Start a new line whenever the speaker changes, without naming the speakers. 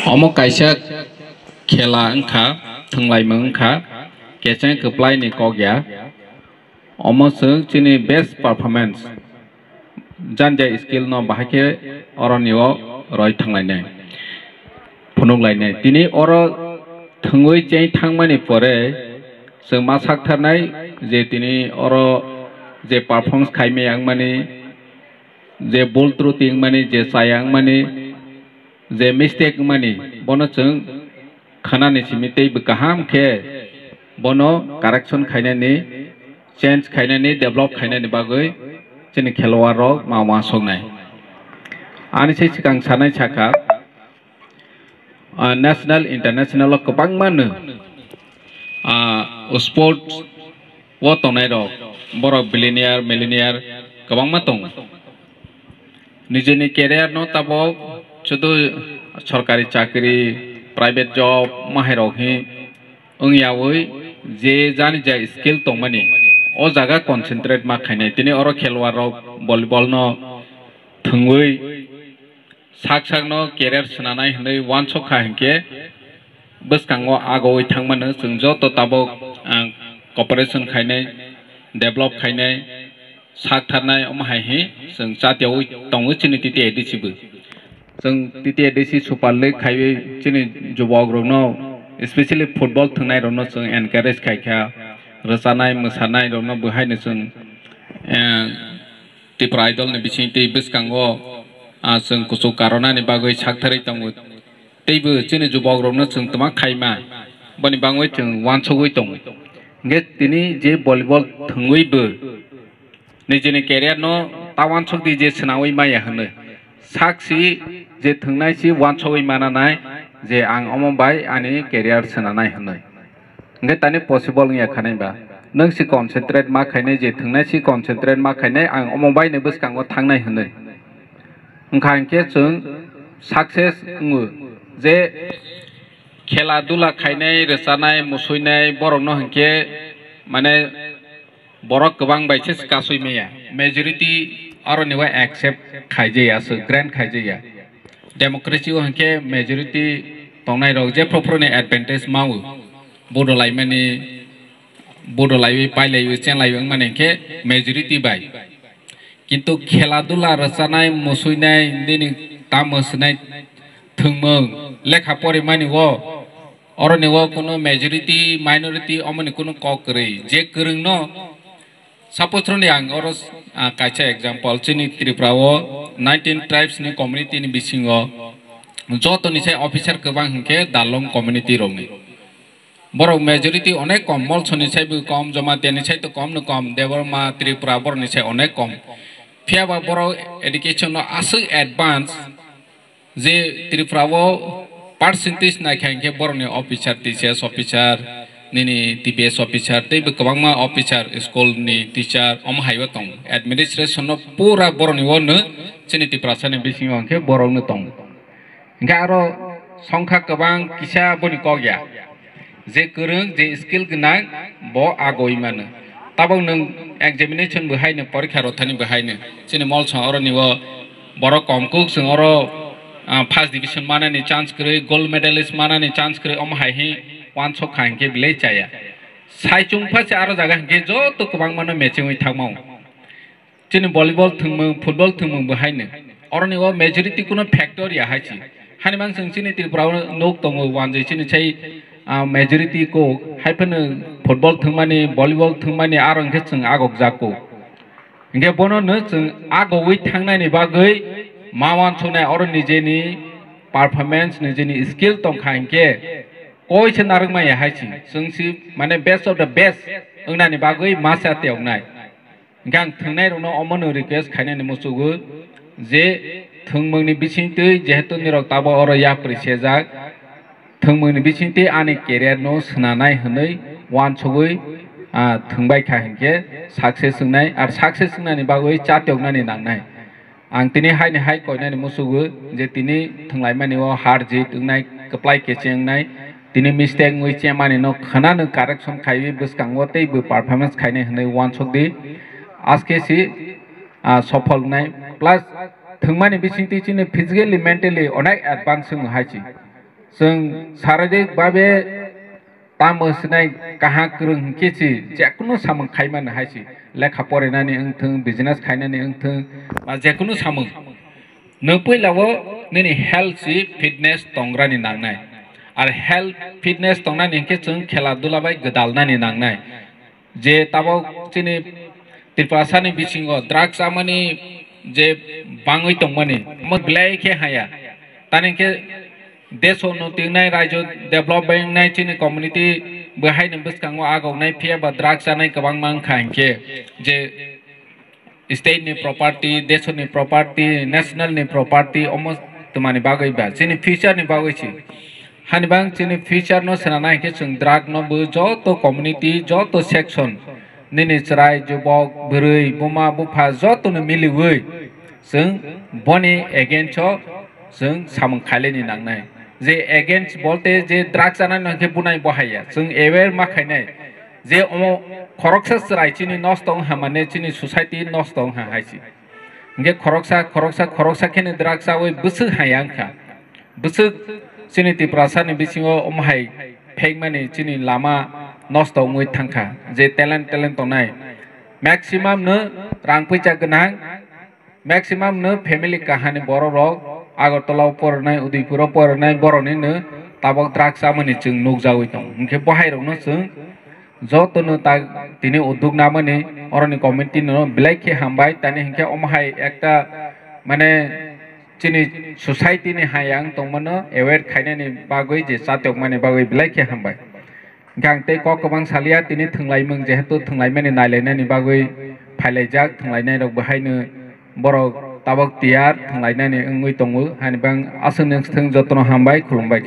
Omo kaisa khela angkha thunglai mangkha kesang keplai ni kogya omo sung chini best performance janja skill no bahake oroniwo roi thanglai nai phununglai nai tini oro thungoi chei thangmani pore sung ma saktharnai je tini oro je performance khaime angmani je bol truting mani je sayang mani je mistake mani bono chung khanani simitei bekaham khe bono correction khainani change khainani develop khainani bagoi chini khelwar rok mawa songnai ani sei sikang sanai saka national international kobang manu sports wo tongnai rok borok billionaire millionaire kobang ma tong nijeni career no tabo chudu सरकारी चाकरी private job माहेरok hi ongyawi je jani ja skill tongmani o jaga concentrate ma khainai tini oro khelwar rok volleyball no thungui sak no career snanai hnai one sokha hinke bwskango agoi thangmano chung joto tabo cooperation khainai develop khainai sak tharnai omhai hi chung chatiawi tongu chini titi edisibu जों तितिया देसी सुपार league खाइबे चिनि जुबक रनो specially football थंनाय रनो जों encourage खाइखा रसानाय मोसानाय रनो बहायनो जों Tipra idol नि बिसिं दै बिसकांगो जों कुसु कारनानि बागै साकथारै दंगो दैबो चिनि जुबक रनो जों तमा खाइमा बनि बांगै जों वानसगै दं गे तिनि जे भलिबल थंगैबो निजेनि केरियार न तावान सकदि जे सनावै माया होनो साक्षी जे थंनाय सि वानसगै मानानाय जे आं अमबाय आनि केरियार सनानाय होननाय नगे तानि पसिबल या खानायबा नों सि कनसेन्ट्रेट मा खायनाय जे थंनाय सि कनसेन्ट्रेट मा खायनाय आं अमबाय ने बसकांगो थांनाय होननाय ओंखायनके जों सक्सेस ङो जे खेला दुला खायनाय रसानाय मुसुयनाय बरकनो हंके माने बरक गोबां बायसे कासुयमेया मेजॉरिटी और निवा एक्सेप्ट खाइजेया सो ग्रैंड खाइजेया डेमोक्रेसी को हंके मेजॉरिटी तंनाय रग जे प्रॉपर ने एडवांटेज मावो बडलाइमानि बडलाइ पाइलाइ चेनलाइ माने के मेजॉरिटी बाय किंतु खेला दुला रसानाय मुसुयनाय दिनि तामसनाय थंमों लेखा परिमानि वो और निवा कोनो मेजॉरिटी माइनॉरिटी अमनि कोनो ककरै जे गोरों न सपोज रनि आं और कायसा एग्जांपल चिनि त्रिपुराओ 19 ट्राइब्स नि कम्युनिटी नि बिसिङो जतो निसे अफिसार गोबां हंके दालम कम्युनिटी रंनि बरक मेजॉरिटी अनेक कम मलसनिसायबो कम जमातियानिसाय तो कम न कम देवरमा त्रिपुरा बरनिसाय अनेक कम फियाबा बरक एडुकेशन न आसो एडवांस जे त्रिपुराओ परसेंटेज नायखांके बरनि अफिसार टीचर्स अफिसार निनी टीपीएस ऑफिसर तैबो गोबांमा ऑफिसर स्कूल नि टीचर अम हाइबो दं एडमिनिस्ट्रेशन न पूरा बरनि वनो चिनिति प्रासानि बिसिङो के बरनो दं गारो संख्या गोबां किसा बनि कगया जे गोरों जे स्किल गोनां ब आगय मानो ताबो नों एग्जामिनेशन बहायनो परीक्षा रथानि बहायनो चिनि मलस अरनिव बर कमको जों अर फर्स्ट डिवीजन मानानि चान्स करे गोल्ड मेडलिस्ट मानानि चान्स करे अम हाइहि वान सक खांके बिलै जाया साइचुं फासे आरो जागा हंके जो तो गोबां मानो मेचिङै थांमाव चिनि भलिबल थंमो फुटबल थंमो बहायनो अरनिव मेजॉरिटी कोनो फैक्टर या हाची हानिमां जों चिनि त्रिपुराव नोक दङ वान जे चिनि छै मेजॉरिटी को हाइफनो फुटबल थंमानि भलिबल थंमानि आरो हंके जों आगक जाको हंके बनो न जों आगकै थांनायनि बागै मावान सनाय अर निजेनि परफॉर्मेंस निजेनि स्किल दंखा हंके कोई से नारंग माया हाइची जोंसि माने बेस्ट ऑफ द बेस्ट ओंनानि बागै मासा तेवनाय गां थंनाय रनो अमन रिक्वेस्ट खायनानि मुसुगु जे थंमंनि बिसिंतै जेहेतु निरक ताबो अर या प्रिसेजा थंमंनि बिसिंतै आनि केरियार नो सनानाय हनै वान सगै थंबाय खाहनके सक्सेस होनाय आरो सक्सेस होनानि बागै चातेवनानि नांनाय आं तिनि हायनि हाय कयनानि मुसुगु जे तिनि थंलाय मानिव हार जित ओंनाय कप्लाय केचेंनाय तिनि मिस्टेक ङै माने न खनानो करेक्शन खाइबे बसकांगो तैबो परफॉर्मेंस खायनाय हनै वान सकदि आजकेसि सफल नाय प्लस थंमानि बिसिंति चिनि फिजिकली मेंटली अनेक एडवांस जों हाइची जों शारीरिक भावे तामोसनाय काहा गोरों केसि जेकुनु सामों खायमानो हायसि लेखा फरायनानै ओंथों बिजनेस खायनानै ओंथों बा जेकुनु सामों नोपैलावो नोंनि हेल्थ फिटनेस तंग्रानि नांनाय आरो हेल्थ फिटनेस तंनानै के जों खेला दुला बाय गदालनानै नांनाय जे ताबाव जोंनि त्रिपुरासानि बिसिङाव ड्राग्स आमानि जे बाङै दंमानि ब्लेके हाया तानिके देश उन्नतिनाय राज्य डेभलपमेंट नाय चिनि कम्युनिटी बेहाय नोबसकांगो आगौनाय फिया बा ड्राग्स जानाय गोबां मांखांके जे स्टेट नि प्रॉपर्टी देश नि प्रॉपर्टी नेशनल नि प्रॉपर्टी almost तुम्हारे बागै बा चिनि फ्यूचर नि बागै छी हानिबां चिनि फ्यूचर नो सनानाय के जों ड्राग नो बो जो तो कम्युनिटी जो तो सेक्शन निनि चराय जुबक बुरै बुमा बुफा जो तो न मिलिवै जों बनि एगेन्स्ट जों सामों खायलेनि नांनाय जे एगेन्स्ट बोलते जे ड्राग्स जानाय नखे बुनाय बहाया जों एवेर माखायनाय जे अमो खरकसा रायचिनि नस्ट दं हामाने चिनि सोसाइटी नस्ट दं हा हायसि नगे खरकसा केने ड्राग्स आवै बुसु हायांखा बुसु चिनि त्रिपुरासानि बिसिङाव अमहाय फेक माने चिनि लामा नस्ट दंमै थांखा जे टैलेंट दंनाय मैक्सिमाम नो रां फैसा गोनां मैक्सिमाम नो फैमिली कहानी बर' रक आगरतलाव फरायनाय उदयपुराव फरायनाय बर'निनो ताबक ड्राग्स आमोनि जों नुगजावै दं ओंखे बाहायरावनो जों जतनो ता दिनै उद्योग नामनि अरनि कमिटि नो ब्लैके हामबाय तानि हिंखे अमहाय एकटा माने चिनि सोसाइटी नि हायां दंमोनो एवेर खायनायनि बागै जे सात्यक माने बागै ब्लैके हामबाय गांते क गोबां सालिया दिनै थंलायमों जेहेतु थंलायमानि नायलायनायनि बागै फायलायजाक थंलायनाय रक बाहायनो बर' ताबक तियार थंलायनायनि ओंगै दङो हानिबां आसोन नोंथों जतनो हामबाय खुलुमबाय।